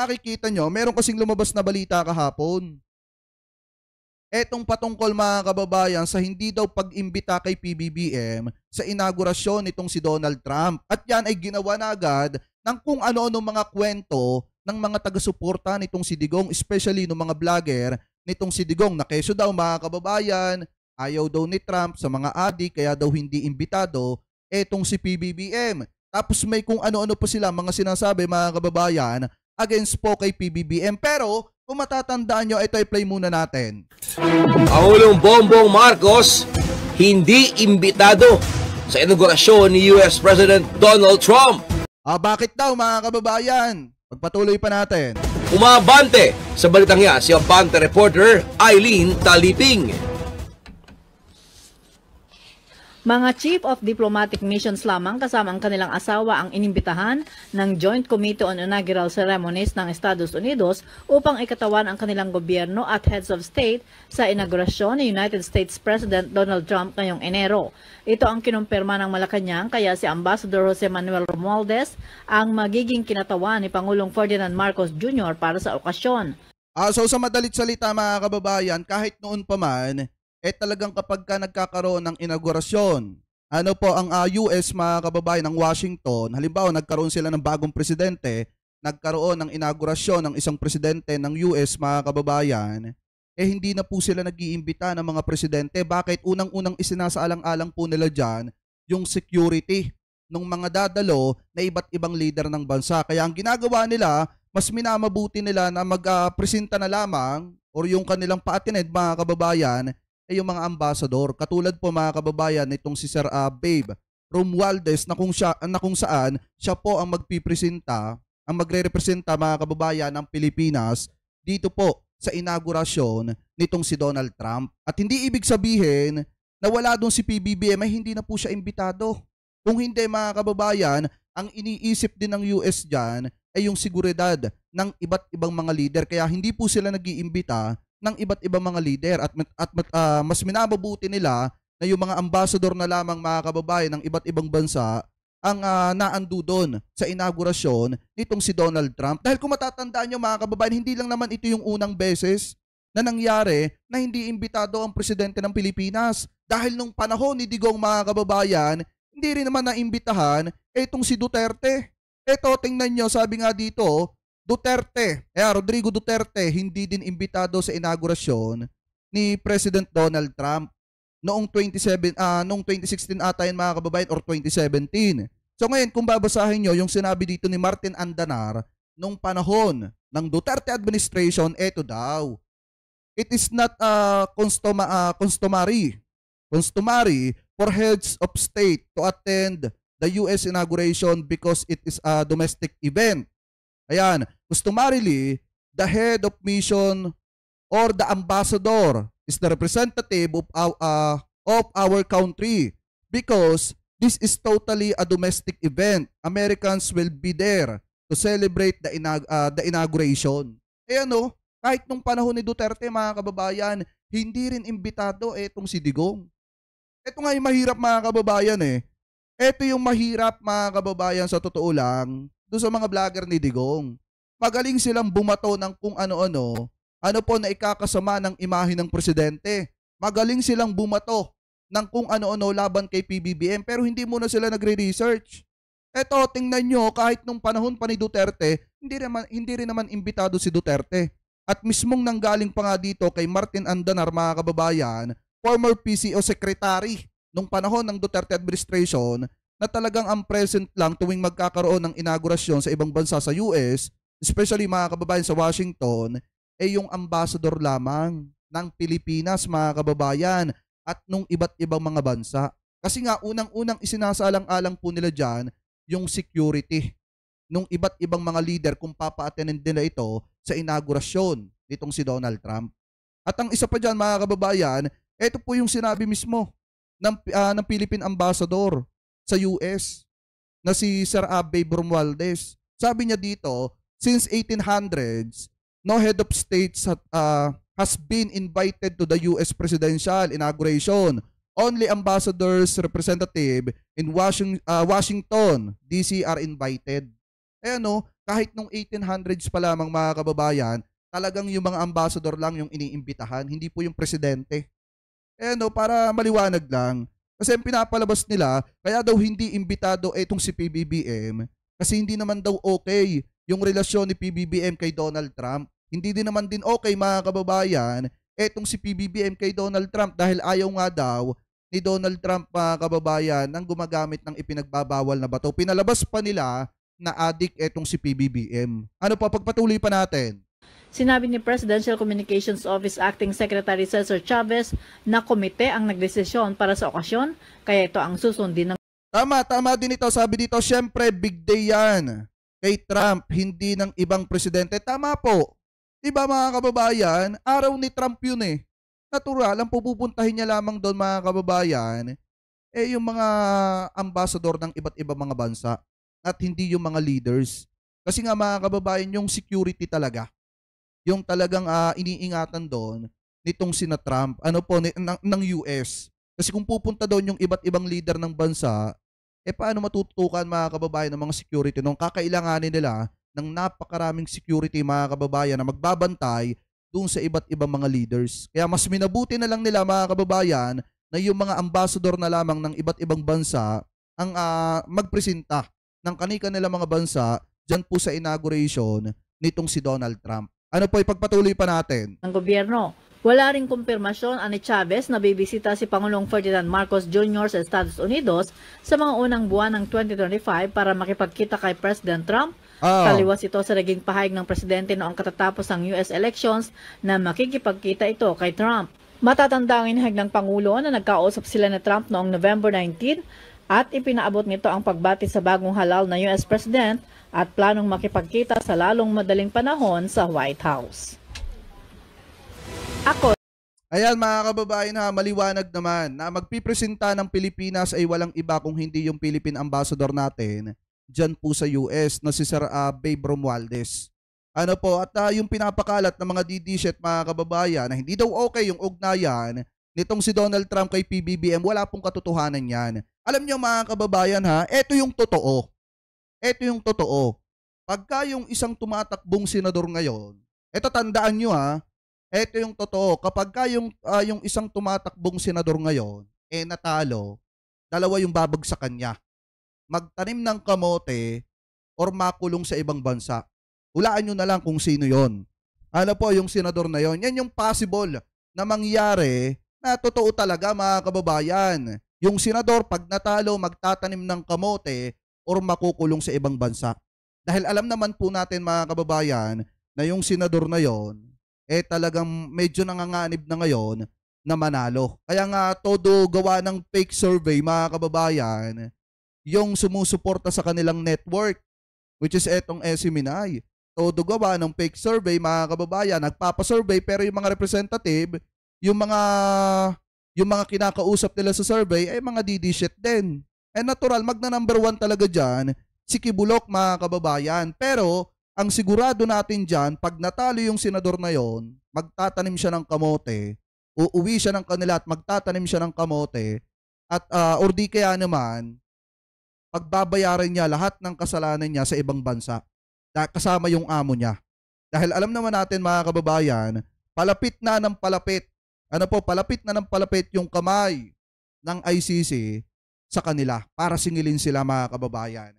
makikita nyo, meron kasing lumabas na balita kahapon. Etong patungkol mga kababayan sa hindi daw pag-imbita kay PBBM sa inaugurasyon nitong si Donald Trump. At yan ay ginawa na agad ng kung ano-ano mga kwento ng mga taga-suporta nitong si Digong, especially ng mga vlogger nitong si Digong na kesyo daw mga kababayan, ayaw daw ni Trump sa mga adik kaya daw hindi imbitado etong si PBBM. Tapos may kung ano-ano pa sila mga sinasabi mga kababayan against po kay PBBM. Pero kung matatandaan nyo, ito i-play muna natin. Pangulong Bongbong Marcos hindi imbitado sa inaugurasyon ni US President Donald Trump. Bakit daw mga kababayan? Pagpatuloy pa natin. Umabante sa balitang yan si Abante reporter Eileen Taliping. Mga Chief of Diplomatic Missions lamang kasama ang kanilang asawa ang inimbitahan ng Joint Committee on Inaugural Ceremonies ng Estados Unidos upang ikatawan ang kanilang gobyerno at heads of state sa inaugurasyon ni United States President Donald Trump ngayong Enero. Ito ang kinumpirma ng Malacanang kaya si Ambassador Jose Manuel Romualdez ang magiging kinatawan ni Pangulong Ferdinand Marcos Jr. para sa okasyon. So sa madalit salita mga kababayan, kahit noon pa man, talagang kapag ka nagkakaroon ng inaugurasyon, ano po ang US mga kababayan ng Washington, halimbawa nagkaroon sila ng bagong presidente, nagkaroon ng inaugurasyon ng isang presidente ng US mga kababayan, hindi na po sila nag-iimbita ng mga presidente. Bakit? Unang-unang isinasaalang-alang po nila dyan yung security ng mga dadalo na iba't ibang leader ng bansa. Kaya ang ginagawa nila, mas minamabuti nila na mag-presenta na lamang or yung kanilang pa-attend mga kababayan yung mga ambassador. Katulad po mga kababayan nitong si Sir Babe Romualdez na kung saan siya po ang magpipresenta, ang magre-representa mga kababayan ng Pilipinas dito po sa inaugurasyon nitong si Donald Trump. At hindi ibig sabihin na wala doon si PBBM ay hindi na po siya imbitado. Kung hindi mga kababayan, ang iniisip din ng US dyan ay yung seguridad ng iba't ibang mga leader. Kaya hindi po sila nag-iimbita ng iba't ibang mga leader at mas minabubuti nila na yung mga ambassador na lamang mga kababayan ng iba't ibang bansa ang naandu doon sa inaugurasyon nitong si Donald Trump. Dahil kung matatandaan nyo mga kababayan, hindi lang naman ito yung unang beses na nangyari na hindi imbitado ang presidente ng Pilipinas. Dahil nung panahon ni Digong mga kababayan, hindi rin naman naimbitahan itong si Duterte. Ito, tingnan nyo, sabi nga dito, Duterte, Rodrigo Duterte, hindi din imbitado sa inaugurasyon ni President Donald Trump noong 2016 ata yun mga kababayan or 2017. So ngayon kung babasahin nyo yung sinabi dito ni Martin Andanar nung panahon ng Duterte administration, eto daw. It is not customary for heads of state to attend the US inauguration because it is a domestic event. Ayan, customarily, the head of mission or the ambassador is the representative of our country because this is totally a domestic event. Americans will be there to celebrate the inauguration. Ayan o, kahit nung panahon ni Duterte mga kababayan, hindi rin imbitado etong si Digong. Ito nga yung mahirap mga kababayan Ito yung mahirap mga kababayan sa totoo lang. Doon sa mga vlogger ni Digong. Magaling silang bumato ng kung ano-ano, ano po na ikakasama ng imahe ng presidente. Magaling silang bumato ng kung ano-ano laban kay PBBM pero hindi muna sila nagre-research. Eto, tingnan nyo, kahit nung panahon pa ni Duterte, hindi rin naman imbitado si Duterte. At mismong nanggaling pa nga dito kay Martin Andanar mga kababayan, former PCO secretary nung panahon ng Duterte administration, na talagang ang present lang tuwing magkakaroon ng inaugurasyon sa ibang bansa sa US, especially mga kababayan sa Washington, yung ambassador lamang ng Pilipinas mga kababayan at nung iba't ibang mga bansa. Kasi nga unang-unang isinasaalang-alang po nila dyan yung security nung iba't ibang mga leader kung papa-attend nila ito sa inaugurasyon nitong si Donald Trump. At ang isa pa dyan mga kababayan, ito po yung sinabi mismo ng Philippine Ambassador sa US na si Sir Babe Romualdez. Sabi niya dito, since 1800s, no head of states has been invited to the US presidential inauguration. Only ambassadors, representative in Washington, DC are invited. Ayan Kahit nung 1800s pa lamang mga kababayan, talagang yung mga ambassador lang yung iniimbitahan, hindi po yung presidente. Eh no, para maliwanag lang. Kasi ang pinapalabas nila, kaya daw hindi imbitado etong si PBBM kasi hindi naman daw okay yung relasyon ni PBBM kay Donald Trump. Hindi din naman din okay mga kababayan etong si PBBM kay Donald Trump dahil ayaw nga daw ni Donald Trump mga kababayan ng gumagamit ng ipinagbabawal na bato. Pinalabas pa nila na adik etong si PBBM. Ano pa, pagpatuloy pa natin. Sinabi ni Presidential Communications Office Acting Secretary Cesar Chavez na komite ang nagdesisyon para sa okasyon, kaya ito ang susundin ng... Tama din ito. Sabi dito, syempre big day yan kay Trump, hindi ng ibang presidente. Tama po. Diba mga kababayan, araw ni Trump yun eh. Natural, ang pupuntahin niya lamang doon mga kababayan, eh yung mga ambassador ng iba't ibang mga bansa at hindi yung mga leaders. Kasi nga mga kababayan, yung security talaga, yung talagang iniingatan doon nitong sina Trump, ng US. Kasi kung pupunta doon yung iba't ibang leader ng bansa, eh paano matututukan mga kababayan ng mga security nung kakailanganin nila ng napakaraming security mga kababayan na magbabantay doon sa iba't ibang mga leaders. Kaya mas minabuti na lang nila mga kababayan na yung mga ambassador na lamang ng iba't ibang bansa ang magpresenta ng kanika nila mga bansa dyan po sa inauguration nitong si Donald Trump. Ano po, ipagpatuloy pa natin. Ng gobyerno. Wala ring kumpirmasyon ani Chavez na bibisita si Pangulong Ferdinand Marcos Jr. sa Estados Unidos sa mga unang buwan ng 2025 para makipagkita kay President Trump. Taliwas ito sa naging pahayag ng presidente noong katatapos ng US elections na makikipagkita ito kay Trump. Matatanda ang inihayag ng Pangulo na nagkausap sila ni Trump noong November 19 at ipinaabot nito ang pagbati sa bagong halal na US President at planong makipagkita sa lalong madaling panahon sa White House. Ayan mga kababayan maliwanag naman na magpipresenta ng Pilipinas ay walang iba kung hindi yung Philippine Ambassador natin dyan po sa US na si Sir Babe Romualdez. Ano po, at yung pinapakalat ng mga DDSet mga kababayan na hindi daw okay yung ugnayan nitong si Donald Trump kay PBBM, wala pong katotohanan yan. Alam nyo mga kababayan ito yung totoo. Ito yung totoo. Pagka yung isang tumatakbong senador ngayon, ito tandaan nyo ito yung totoo. Kapag yung isang tumatakbong senador ngayon, natalo, dalawa yung babagsakan niya. Magtanim ng kamote or makulong sa ibang bansa. Hulaan nyo na lang kung sino yon. Ano po yung senador na yon? Yan yung possible na mangyari na totoo talaga mga kababayan. Yung senador pag natalo magtatanim ng kamote or makukulong sa ibang bansa. Dahil alam naman po natin mga kababayan na yung senador na yon talagang medyo nanganganib na ngayon na manalo. Kaya nga todo gawa ng fake survey mga kababayan yung sumusuporta sa kanilang network which is etong SMNI. Todo gawa ng fake survey mga kababayan, nagpapasurvey pero yung mga representative, yung mga kinakausap nila sa survey ay mga DD shit din. And natural, magna number 1 talaga dyan, si Kibulok mga kababayan. Pero, ang sigurado natin dyan, pag natalo yung senador na yon, magtatanim siya ng kamote, uuwi siya ng kanila at magtatanim siya ng kamote, at or di kaya naman, pagbabayaran niya lahat ng kasalanan niya sa ibang bansa, kasama yung amo niya. Dahil alam naman natin mga kababayan, palapit na ng palapit yung kamay ng ICC sa kanila para singilin sila mga kababayan.